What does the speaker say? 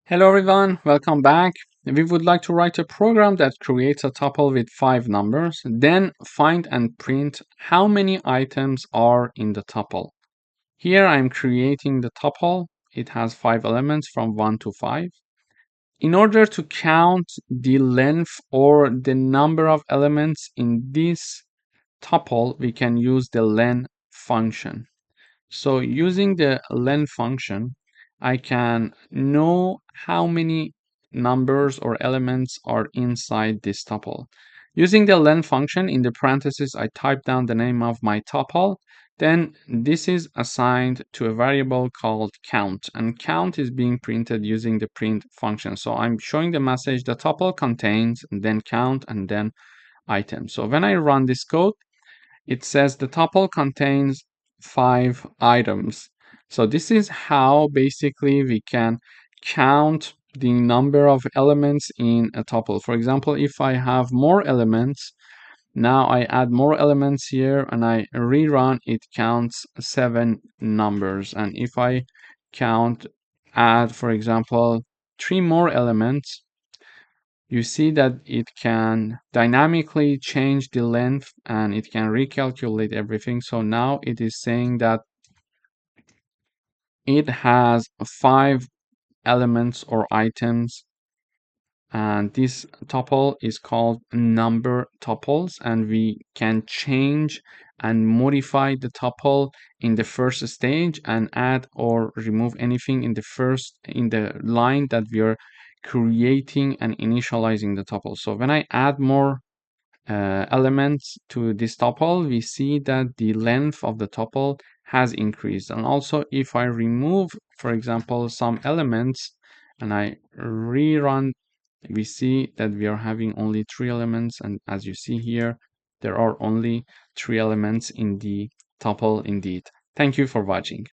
Hello everyone, welcome back. We would like to write a program that creates a tuple with 5 numbers, then find and print how many items are in the tuple. Here I'm creating the tuple. It has 5 elements from 1 to 5. In order to count the length or the number of elements in this tuple, we can use the len function. So using the len function, I can know how many numbers or elements are inside this tuple. Using the len function, in the parentheses, I type down the name of my tuple. Then this is assigned to a variable called count, and count is being printed using the print function. So I'm showing the message the tuple contains, and then count, and then item. So when I run this code, it says the tuple contains 5 items. So this is how basically we can count the number of elements in a tuple. For example, if I have more elements, now I add more elements here and I rerun, it counts 7 numbers. And if I add, for example, 3 more elements, you see that it can dynamically change the length and it can recalculate everything. So now it is saying that it has 5 elements or items, and this tuple is called number tuples, and we can change and modify the tuple in the first stage and add or remove anything in the line that we are creating and initializing the tuple. So when I add more elements to this tuple, we see that the length of the tuple has increased. And also if I remove, for example, some elements and I rerun, we see that we are having only 3 elements. And as you see here, there are only 3 elements in the tuple indeed. Thank you for watching.